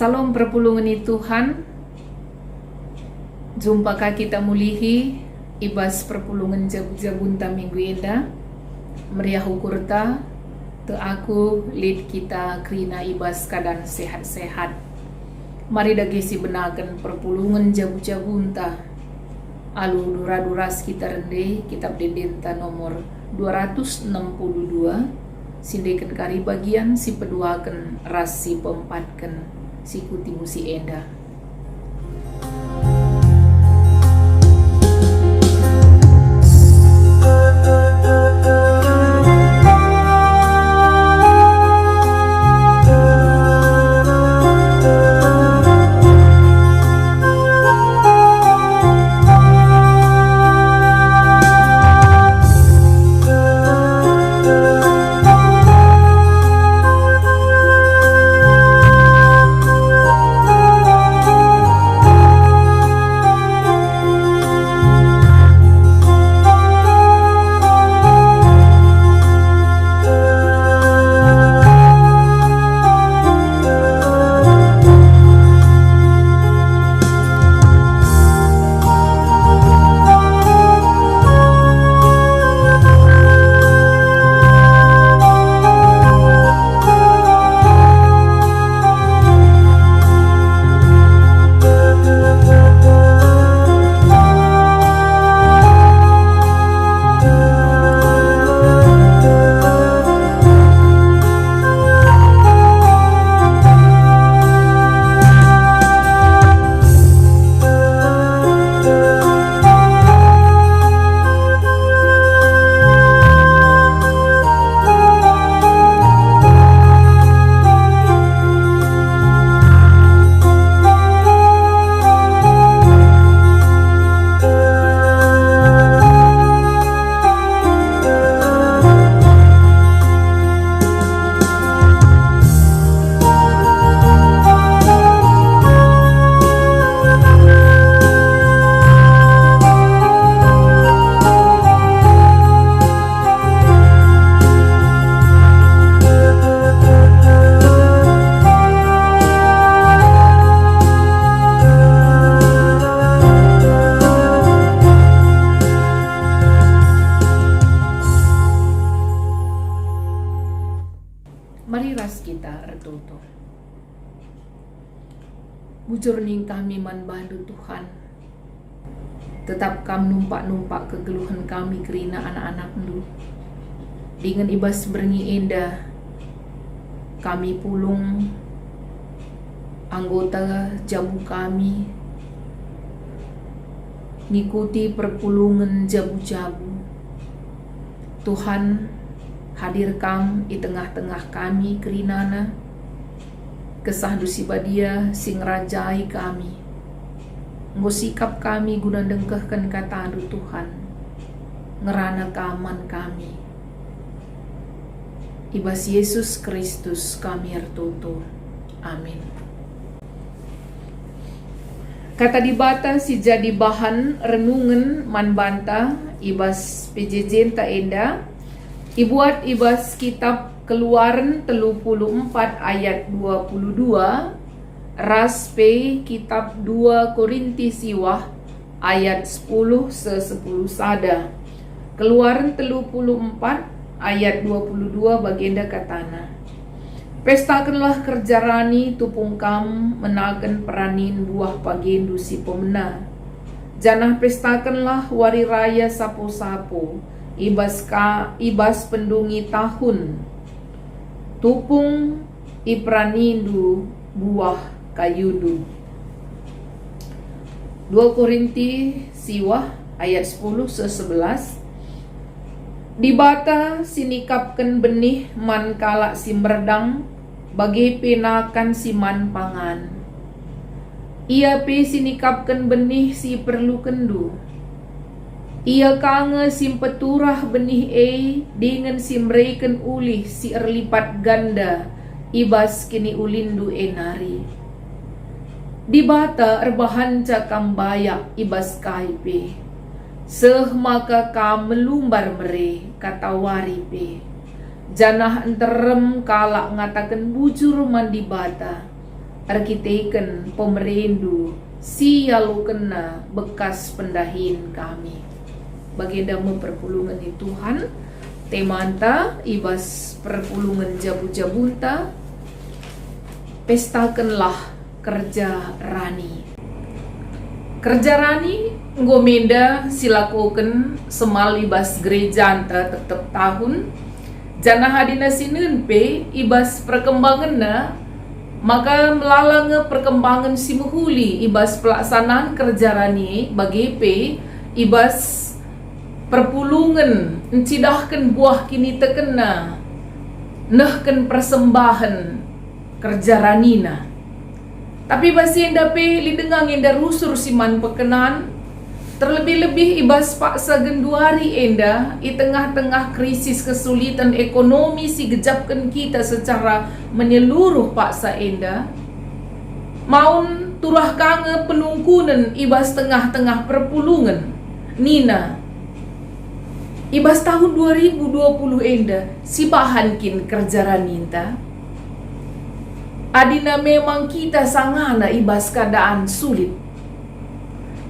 Salam perpulungan Tuhan. Jumpakah kita mulihi ibas perpulungan jabunta minggu enda meriah ukurta te aku lid kita krina ibas kadang sehat-sehat. Mari dagesi benakan perpulungan jabunta alu dura-duras kita rende kitab Dedenta nomor 262 sindekan kari bagian si peduakan ras si pempatkan si kuti musi enda. Mari ras kita ertoto. Bujur ning kami man bandu Tuhan. Tetap kam numpak-numpak kegeluhan kami kerina anak-anak ndu. Dengan ibas berngi enda kami pulung anggota jabu kami ngikuti perpulungan jabu-jabu. Tuhan hadir kam di tengah-tengah kami kerinana kesah dusi badia sing rajai kami ngusikap kami guna dengkehkan kata adu Tuhan ngerana kaman kami ibas Yesus Kristus kami ertoto. Amin. Kata dibata si jadi bahan renungan man banta ibas PJJ ta enda ibuat ibas kitab Keluaran 34 ayat 22 ras P kitab 2 Korinti siwah ayat 10 se-10 sada. Keluaran 34 ayat 22 bagenda katana. Pestakanlah kerjarani tupungkam menaken peranin buah pagendu si pemena. Janah pestakanlah wari raya sapo-sapo ibas pendungi tahun tupung ipranindu buah kayudu. 2 Korinti siwah ayat 10 se-11 dibata sinikapkan benih man kalak simerdang bagi penakan siman pangan. Ia pe sinikapkan benih si perlu kendu. Ia kange simpeturah benih dengan simreiken ulih si erlipat ganda ibas kini ulindu enari. Dibata erbahan cakam bayak ibas kaipe. Seh maka ka melumbar mere kata waripe. Janah enterem kalak ngatakan bujur mandi bata. arkiteken pemerendu sialu kena bekas pendahin kami. Baginda perpulungan di Tuhan, temanta ibas perpulungan jabu-jabunta, pestakanlah kerja rani. Kerja rani ngomenda silakukan semal ibas gereja anta tetep tahun, jana hadina sinun pe ibas perkembangan na, maka melalanga perkembangan si muhuli ibas pelaksanaan kerja rani bagi pe ibas perpulungan encidahkan buah kini tekena nehken persembahan kerja ranina. Tapi basi enda pe lidengang enda rusur siman pekenan, terlebih-lebih ibas paksa genduari enda i tengah-tengah krisis kesulitan ekonomi si gejapkan kita secara menyeluruh paksa enda, maun turah kange penungkunan ibas tengah-tengah perpulungan nina ibas tahun 2020 enda si bahankin kerja raninta. Adina memang kita sangana ibas keadaan sulit.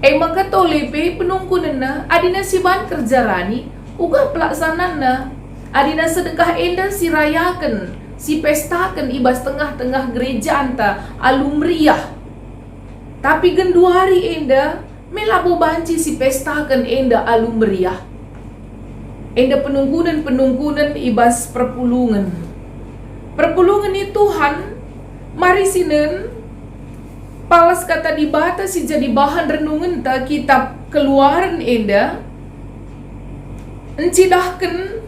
Maka tolepe penungkunana adina si bahan kerja rani uga pelaksanana adina sedekah enda si rayakan si pestakan ibas tengah-tengah gereja anta alumriah. Tapi genduari enda melabo banci si pestakan enda alumriah. Enda penungkunan ibas perpulungan. Perpulungan itu Tuhan, mari sinen palas kata dibata si jadi bahan renungan ta kitab Keluaran enda encidahkan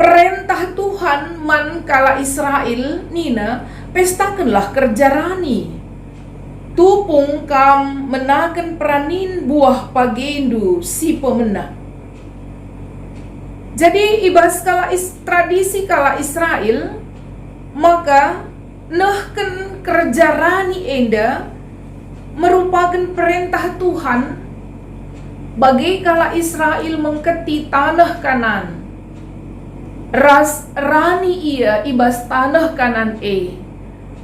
perintah Tuhan man kala Israel nina pestakanlah kerja rani. Tupung kam menakan peranin buah pagendu si pemenang. Jadi ibas tradisi kala Israel, maka nehken kerja rani enda merupakan perintah Tuhan bagi kala Israel mengketi tanah Kanan. Ras rani ia ibas tanah Kanan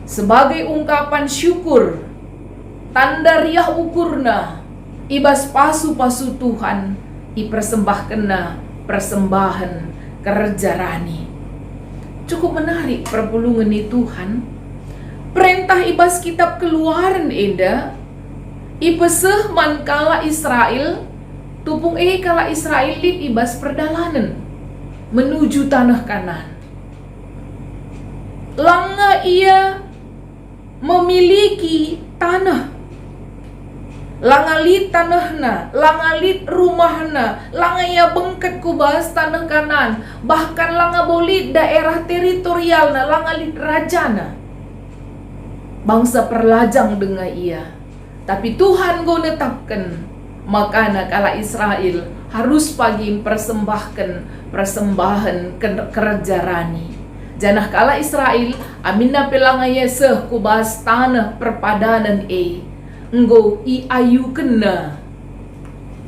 sebagai ungkapan syukur, tanda riah ukurna ibas pasu-pasu Tuhan ipersembahkena persembahan kerja rani. Cukup menarik perpulungan di Tuhan. Perintah ibas kitab Keluaran enda ipeseh man kala Israel tupung kala Israel lit ibas perdalanan menuju tanah Kanan. Langa ia memiliki tanah, langalit tanahna, langalit rumahna, langa ia bengket kubas tanah Kanan, bahkan langa bolit daerah teritorialna, langalit rajana. Bangsa perlajang dengan ia. Tapi Tuhan go netapkan, makana kala Israel harus pagi persembahkan persembahan kerja rani. Janah kala Israel aminna pelanga yeseh kubas tanah perpadanan enggo i ayu kena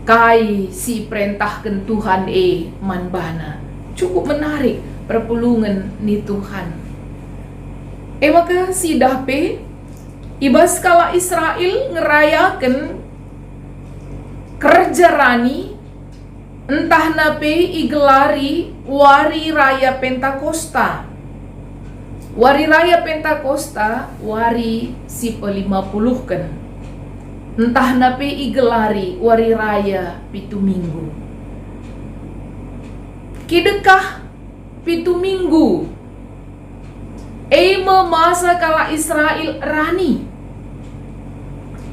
kai si perintahkan Tuhan manbana. Cukup menarik perpulungan ni Tuhan. Maka si dape ibas kala Israel ngerayakan kerja rani entah nape igelari wari raya Pentakosta. Wari raya Pentakosta wari si pe-50 kan. Entah nape igelari wari raya pitu minggu. Kidekah pitu minggu masa kala Israel rani.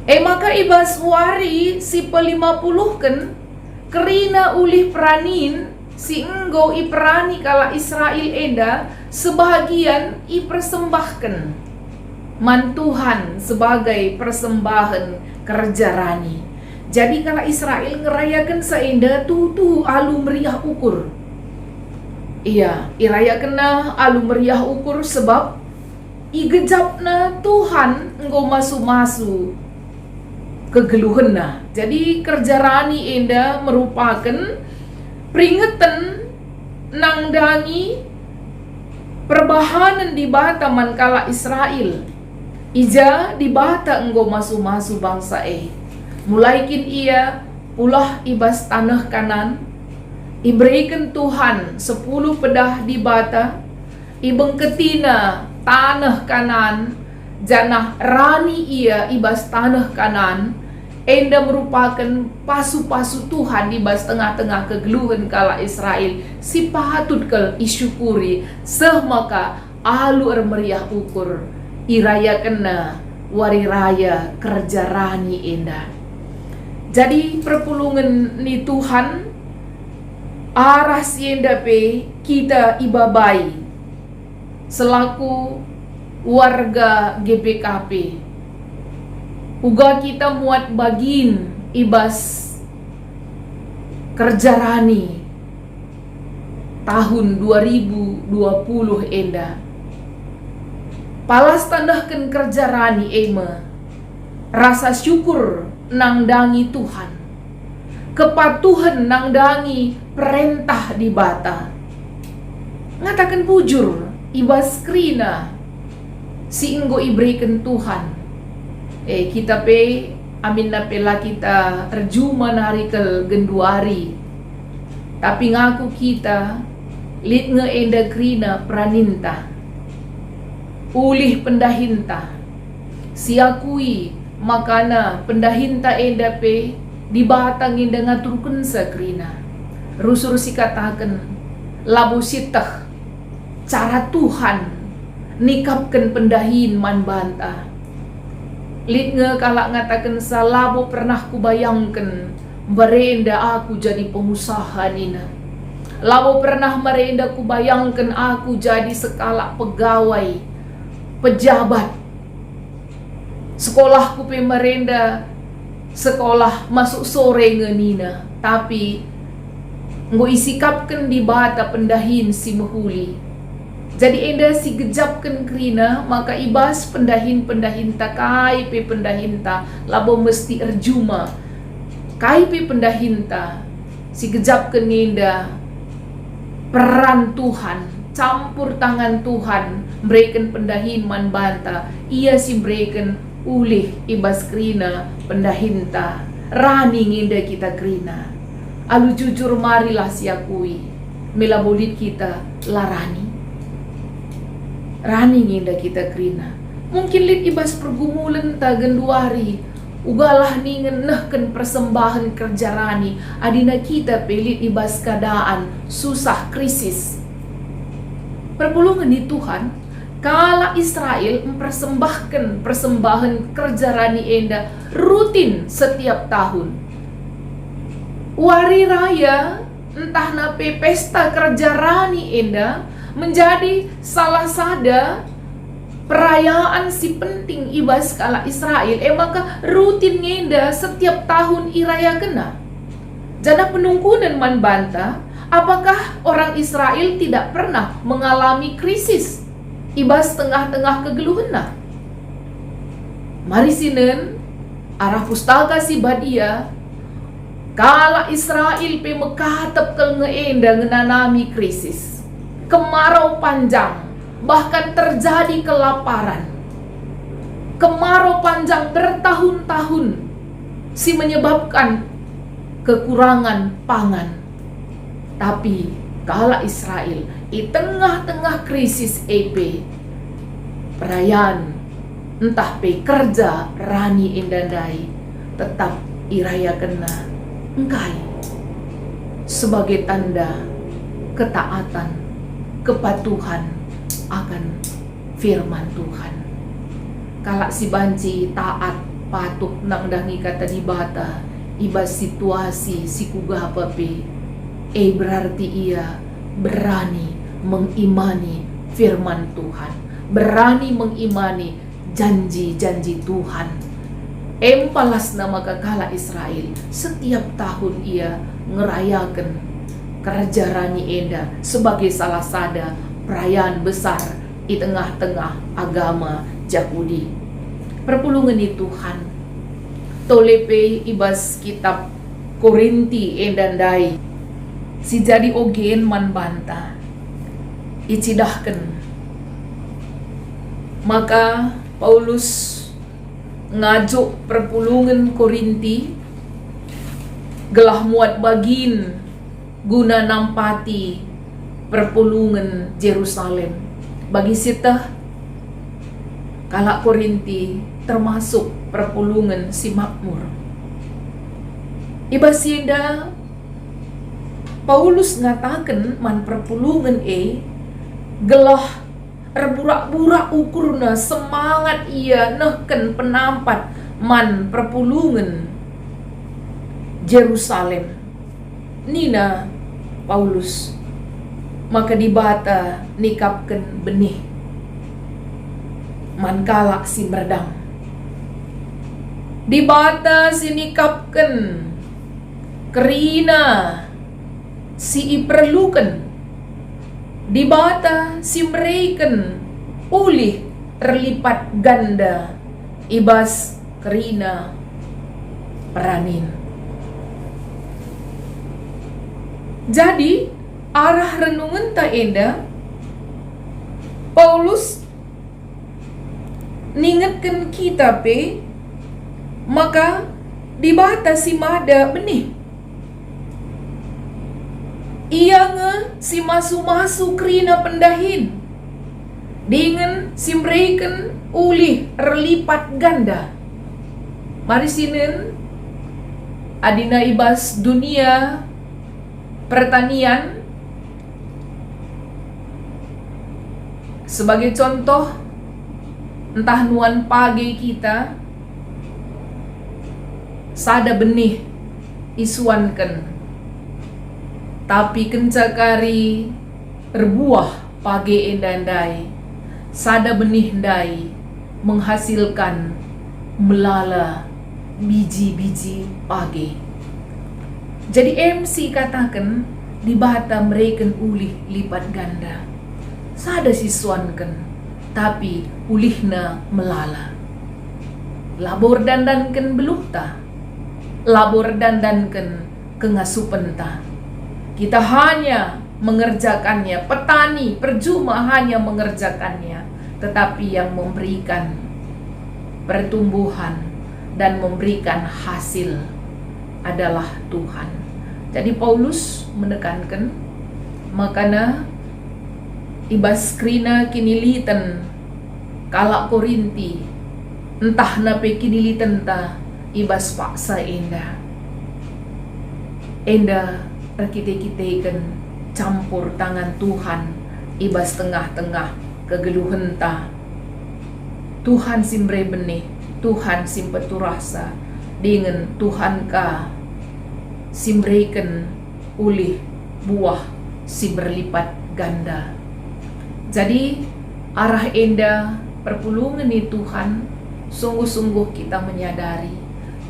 Maka ibas wari si pe-50 kan kerina ulih peranin si enggo iperani kala Israel enda sebahagian ipersembahkan man Tuhan sebagai persembahan kerja rani. Jadi kala Israel ngerayakan seenda tuh alu meriah ukur. Iya, irayakan alu meriah ukur sebab igejapna Tuhan enggo masu-masu kegeluhenna. Jadi kerja rani enda merupakan peringatan nangdangi perbahanan di bataman kala Israel. Ija di bata enggo masu-masu bangsa mulaikin ia ulah ibas tanah kanan, iberikan Tuhan 10 pedah di bata, ibengketina tanah kanan, janah rani ia ibas tanah kanan, enda merupakan pasu-pasu Tuhan di bas tengah-tengah kegeluhan kala Israel, si patut kel isyukuri, maka alu meriah ukur, iraya kena wari raya kerja rani enda. Jadi perpulungan ni Tuhan arah sienda pe kita ibabai selaku warga GBKP. Uga kita muat bagin ibas kerja rani tahun 2020 enda. Palas tandahkan kerja rani rasa syukur nangdangi Tuhan, kepatuhan nangdangi perintah di bata. Ngatakan bujur ibas krina si inggo iberikan Tuhan. Kita pe amin na pela kita rejuma nari ke genduari. Tapi ngaku kita lit nge enda krina praninta. Ulih pendahinta. Siakui makana pendahinta enda pe dibatang enda ngaturkun sakrina. Rusur si katakan labu sitah cara Tuhan nikapkan pendahin man banta. Lit nge kalak ngatakan salabo pernah kubayangkan merenda aku jadi pengusaha nina. Labo pernah merenda kubayangkan aku jadi sekala pegawai, pejabat. Sekolahku pe merenda sekolah masuk sore ngenina, tapi nggo isikapkan di bata pendahin si mehuli. Jadi enda si gejapkan krina maka ibas pendahin kai pe pendahinta labo mesti erjuma kai pe pendahinta si gejapkan enda peran Tuhan, campur tangan Tuhan berikan pendahin man banta, ia si berikan ulih ibas krina pendahinta rani nginda kita krina. Alu jujur marilah siakui melabolit kita larani rani nginda kita krina. Mungkin lit ibas pergumulan ta genduari ugalah ningen nehken persembahan kerja rani adina kita pelit ibas keadaan susah krisis. Perpulungan di Tuhan kala Israel mempersembahkan persembahan kerja rani enda rutin setiap tahun. Wari raya entah nape pesta kerja rani enda menjadi salah sada perayaan si penting ibas kala Israel. Maka rutin ngenda setiap tahun iraya kena. Jana penungkunan man banta, apakah orang Israel tidak pernah mengalami krisis ibas tengah-tengah kegeluhan? Mari sinen arah pustaka si Badia kala Israel pe mekatep kel ngeenda ngenanami krisis, kemarau panjang, bahkan terjadi kelaparan. Kemarau panjang bertahun-tahun si menyebabkan kekurangan pangan. Tapi kala Israel di tengah-tengah krisis perayaan entah pe kerja rani indandai tetap iraya kena engkai sebagai tanda ketaatan, kepatuhan akan firman Tuhan. Kala si banci taat patuh nangdangi kata di bata ibas situasi si kugapa pe berarti ia berani mengimani firman Tuhan, berani mengimani janji-janji Tuhan. Empalas nama kala Israel setiap tahun ia ngerayakan kerja rani enda sebagai salah sada perayaan besar di tengah-tengah agama Yahudi. Perpulungan di Tuhan tolepe ibas kitab Korinti endandai si jadi ogen man banta icidahkan maka Paulus ngajuk perpulungan Korinti gelah muat bagin guna nampati perpulungan Jerusalem. Bagi sitah kalak Korinti termasuk perpulungan si makmur. Ibasinda Paulus ngatakan man perpulungan gelah erburak-burak ukurna semangat ia nehken penampat man perpulungan Jerusalem. Nina Paulus maka dibata nikapkan benih man kalak si merdang. Dibata si nikapkan kerina si iperlukan. Dibata si mereken ulih terlipat ganda ibas kerina peranin. Jadi arah renungan ta enda Paulus ningetkan kita maka dibata si mada benih. Ia si masu-masu kerina pendahin dengan si mereken ulih terlipat ganda. Mari sinin adina ibas dunia pertanian sebagai contoh, entah nuan pagi kita sada benih isuankan, tapi kencakari berbuah pagi endandai, sada benih ndai menghasilkan melala biji-biji pagi. Jadi MC katakan dibata mereka ulih lipat ganda, sada siswankan, tapi ulihna melala. Labor dandankan beluhta, labor dandankan kengasupenta. Kita hanya mengerjakannya, petani percuma hanya mengerjakannya, tetapi yang memberikan pertumbuhan dan memberikan hasil adalah Tuhan. Jadi Paulus menekankan makana ibas krina kinilitan kalak Korinti entah nape kinilitan ta ibas paksa enda rakite-kitekan campur tangan Tuhan ibas tengah-tengah kegeluhan ta. Tuhan simbre benih, Tuhan simpetu rasa dengan Tuhan ka simbrekan ulih buah si berlipat ganda. Jadi arah enda perpulungan ni Tuhan sungguh-sungguh kita menyadari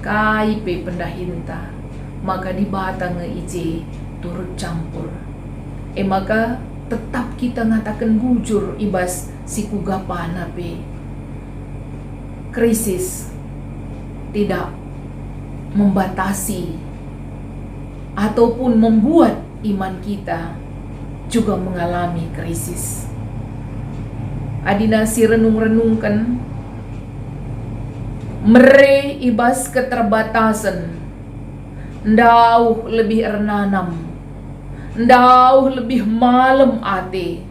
kaipe pendahinta maka dibata ngeije turut campur. Maka tetap kita ngatakan bujur ibas si kugapana krisis tidak membatasi ataupun membuat iman kita juga mengalami krisis. Adina si renung-renungkan mere ibas keterbatasan ndauh lebih ernanam, ndauh lebih malam ate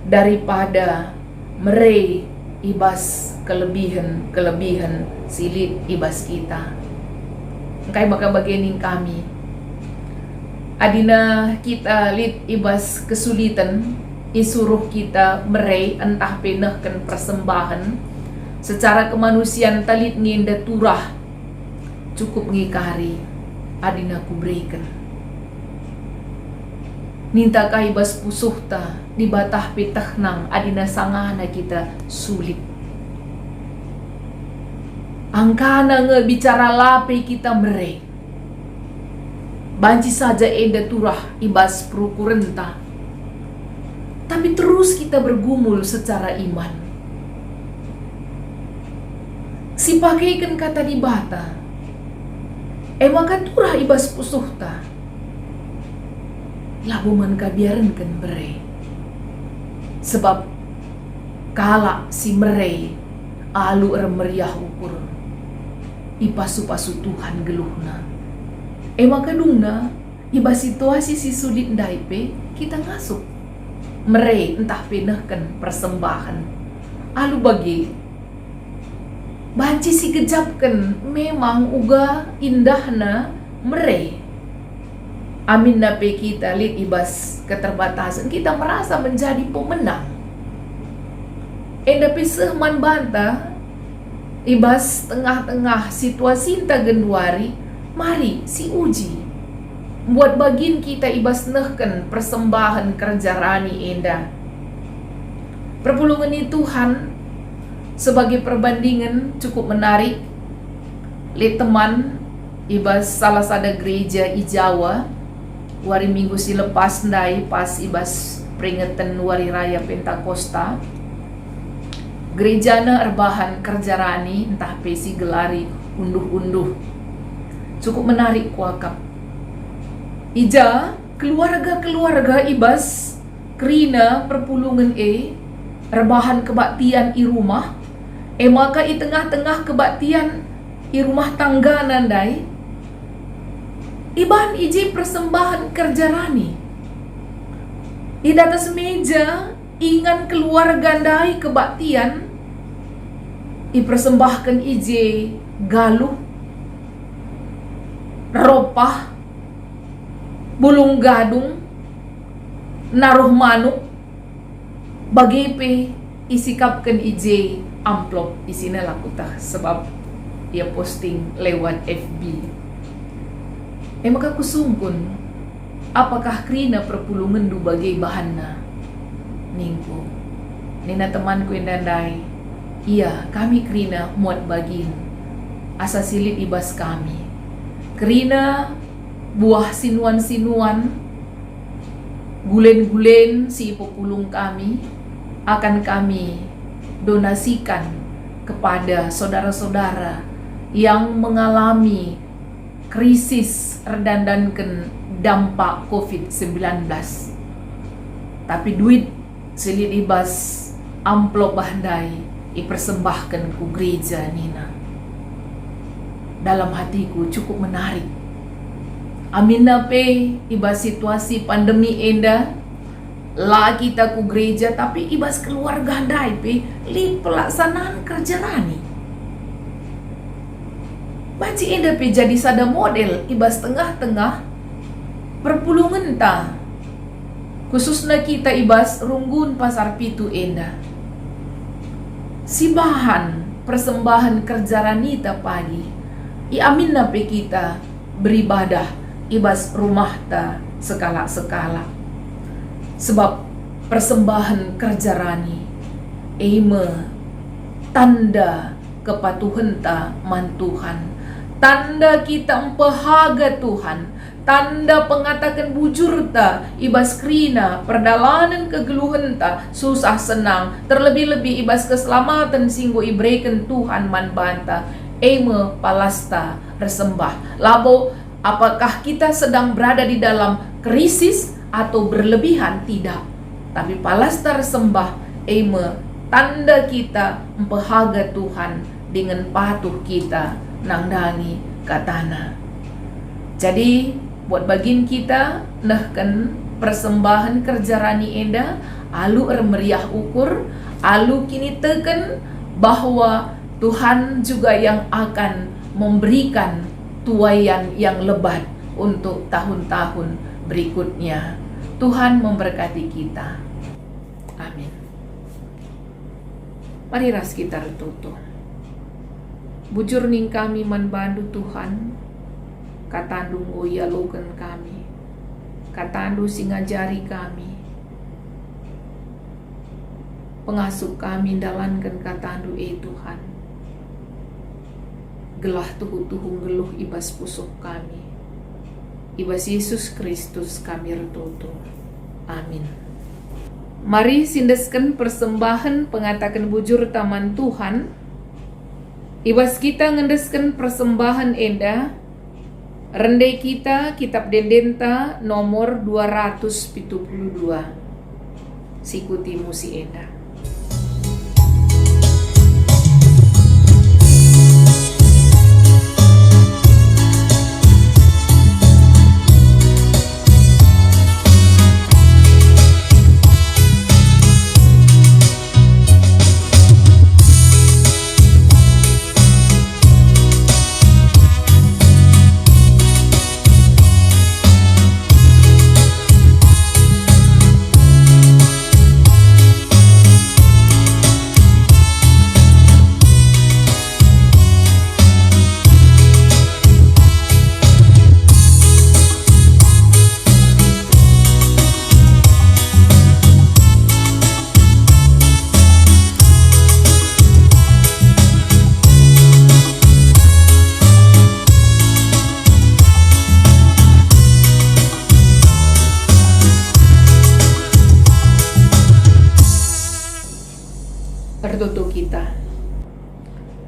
daripada mere ibas kelebihan silit ibas kita. Engkai maka bagianin kami adina kita lit ibas kesulitan isuruh kita merei entah penahkan persembahan secara kemanusiaan talit nginda turah cukup ngikari adina kubrekan ninta kaibas pusuhta dibatah pitahnang adina sangana kita sulit angkana bicara lape kita merei banci saja enda turah ibas perukurenta, tapi terus kita bergumul secara iman. Si pakaikan kata dibata, maka turah ibas pusuhta, labuman kabiarankan bere, sebab kala si merei alu meriah ukur ipasu-pasu Tuhan geluhna. Maka dungna iba situasi si sulit ndaipe kita ngasup mere entah pinehken persembahan alu bagi banci si gejapken memang uga indahna mere. Amin nape kita lihat ibas keterbatasan kita merasa menjadi pemenang. Enda pisah man bantah ibas tengah-tengah situasi inta genduari, mari si uji buat bagin kita ibas nehken persembahan kerja rani enda. Perpulungan Tuhan sebagai perbandingan cukup menarik. Lihat teman ibas salah satu gereja i Jawa wari minggu si lepas ndai pas ibas peringatan wari raya Pentakosta. Gerejana erbahan kerja rani entah pesi gelari unduh-unduh. Cukup menarik kuakap. Ija keluarga-keluarga ibas kerina perpulungan erbahan kebaktian i rumah. Maka i tengah-tengah kebaktian i rumah tangga nandai iban iji persembahan kerja rani. Di atas meja ingan keluarga ndai kebaktian dipersembahkan ije galuh, ropah, bulung gadung, naruh manuk, bagepe isikapkan ije amplop isina lakutah sebab ia posting lewat FB. Maka kusungkun apakah krina perpulungan du bagai bahanna ningku nina temanku indandai. Iya, kami krina muat bagin asa silit ibas kami krina buah sinuan-sinuan gulen-gulen si populung kami akan kami donasikan kepada saudara-saudara yang mengalami krisis redandankan dampak COVID-19. Tapi duit silit ibas amplop bahandai dipersembahkan ku gereja nina. Dalam hatiku cukup menarik. Amin nape ibas situasi pandemi enda lah kita ku gereja tapi ibas keluarga handai pe li pelaksanaan kerja rani. Banci enda pe jadi sada model ibas tengah-tengah perpulungan ta. Khususnya kita ibas runggun pasar pitu enda. Si bahan persembahan kerja rani ta pagi. I amin nape kita beribadah ibas rumah ta sekala-sekala. Sebab persembahan kerja rani tanda kepatuhan ta man Tuhan, tanda kita empehaga Tuhan, tanda pengatakan bujur ta ibas krina perdalanan kegeluhan ta susah senang, terlebih-lebih ibas keselamatan singgo ibrekan Tuhan man banta palasta resembah. Labo apakah kita sedang berada di dalam krisis atau berlebihan? Tidak. Tapi palasta resembah tanda kita empehaga Tuhan dengan patuh kita nangdangi katana. Jadi buat bagin kita nahkan persembahan kerja rani enda alu meriah ukur, alu kini teken bahwa Tuhan juga yang akan memberikan tuaian yang lebat untuk tahun-tahun berikutnya. Tuhan memberkati kita. Amin. Mari ras kita retutu. Bujur ning kami manbandu Tuhan, katandu ngoyalogan kami, katandu singajari kami, pengasuh kami dalankan katandu Tuhan, gelah tuhu-tuhu geluh ibas pusuk kami, ibas Yesus Kristus kami retutu. Amin. Mari sindeskan persembahan pengatakan bujur taman Tuhan. Ibas kita ngendeskan persembahan enda. Rendai kita kitab Dendenta nomor 272. Sikuti musi enda.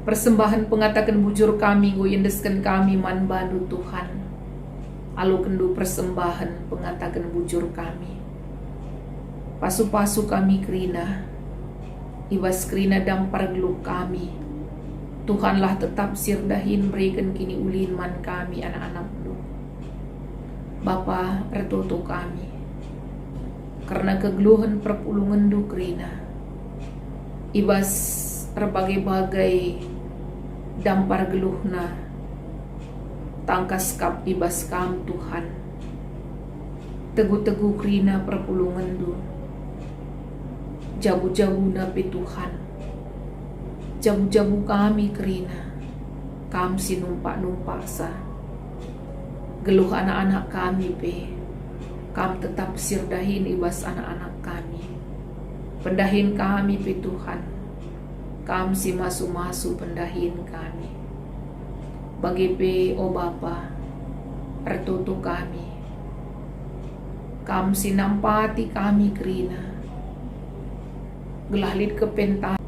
persembahan pengatakan bujur kami go yendeskan kami man bandu Tuhan. Alu kendu persembahan pengatakan bujur kami. Pasu-pasu kami kerina, ibas kerina dampar geluk kami. Tuhanlah tetap sirdahin berikan kini ulin man kami anak-anak lu. Bapa retoto kami. Karena kegeluhan perpulungan du kerina. Ibas berbagai-bagai dampar geluhna. Tangkas kap ibas kam Tuhan. Tegu-tegu kerina perpulungan du. Jabu-jabu napi Tuhan. Jabu-jabu kami kerina. Kam sinumpak-numpak sa. Geluh anak-anak kami pe. Kam tetap sirdahin ibas anak-anak kami. Pendahin kami pe Tuhan. Kam si masu-masu pendahin kami. Bagi pe o Bapa, retutu kami. Kam si nampati kami kerina. Gelahlit kepentar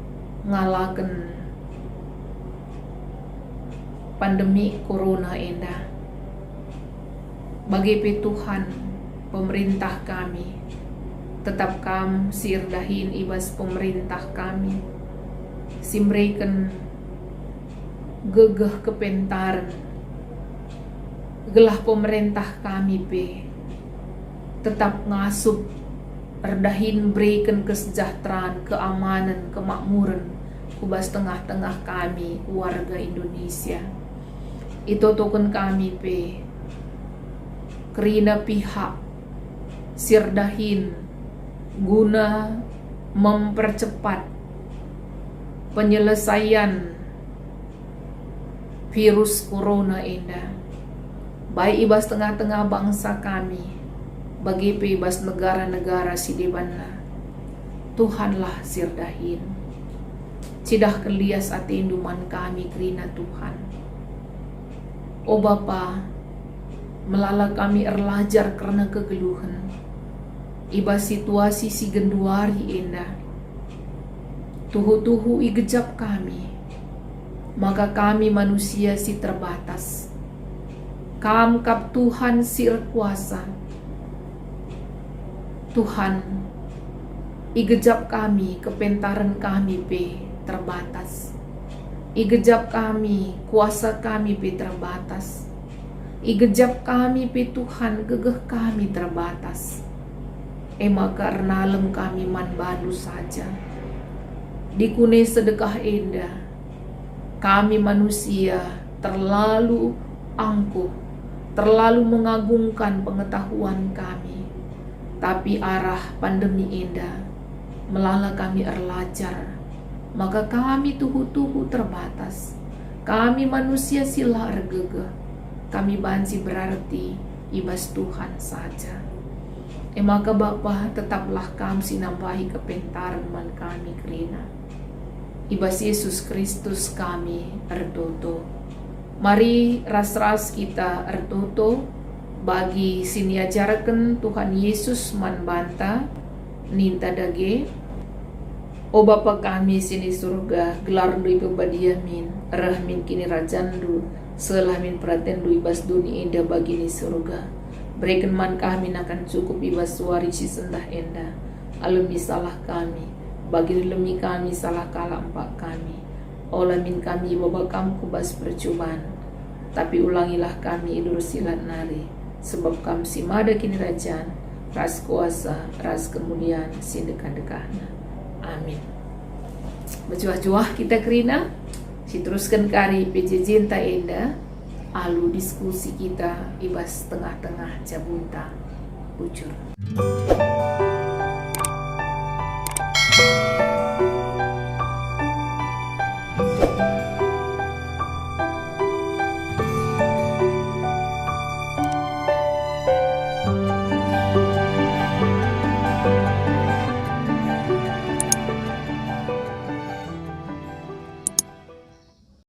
ngalaken pandemi corona enda. Bagi pe Tuhan, pemerintah kami, tetap kam sirdahin ibas pemerintah kami, simreken gegeh kepentaran, gelah pemerintah kami pe, tetap ngasup, redahin berikan kesejahteraan, keamanan, kemakmuran, kubas tengah-tengah kami, warga Indonesia. Itu token kami pe, kerina pihak sirdahin guna mempercepat penyelesaian virus corona enda. Baik ibas tengah-tengah bangsa kami, bagi ibas negara-negara sidibana. Tuhanlah sirdahin. Cidah kelias atinduman kami kerina Tuhan. O Bapa, melala kami erlajar karena kegeluhan. Iba situasi si genduari enda. Tuhu-tuhu igejap kami. Maka kami manusia si terbatas. Kam kap Tuhan si kuasa. Tuhan, igejap kami, kepentaran kami pe terbatas. Igejap kami, kuasa kami pe terbatas. Igejap kami pe Tuhan, gegeh kami terbatas. Maka ernalem kami man bandu saja. Dikune sedekah enda. Kami manusia terlalu angkuh, terlalu mengagungkan pengetahuan kami. Tapi arah pandemi enda melala kami erlajar. Maka kami tuhu-tuhu terbatas. Kami manusia sila ergegeh. Kami bansi berarti ibas Tuhan saja. Maka Bapa tetaplah kami sinambahi kepentaran man kami kerina. Ibas Yesus Kristus kami ertoto. Mari ras-ras kita ertoto bagi siniajarkan Tuhan Yesus man banta ninta dage. O Bapa kami sini surga, gelar dui pebadiamin, rahmin kini rajandu, selah min pratendu ibas dunia indah bagi ni surga. Berikan man kami akan cukup ibas suari si sendah enda. Alumi salah kami, bagi lemi kami salah kalah empat kami. Olamin kami bapa kamu kubas percobaan, tapi ulangilah kami idur silat nari. Sebab kami si mada kini rajaan, ras kuasa, ras kemuliaan, sindekan-dekahna. Amin. Berjuah-juah kita kerina, si teruskan kari PJJ ta enda, alu diskusi kita ibas tengah-tengah jabunta bujur.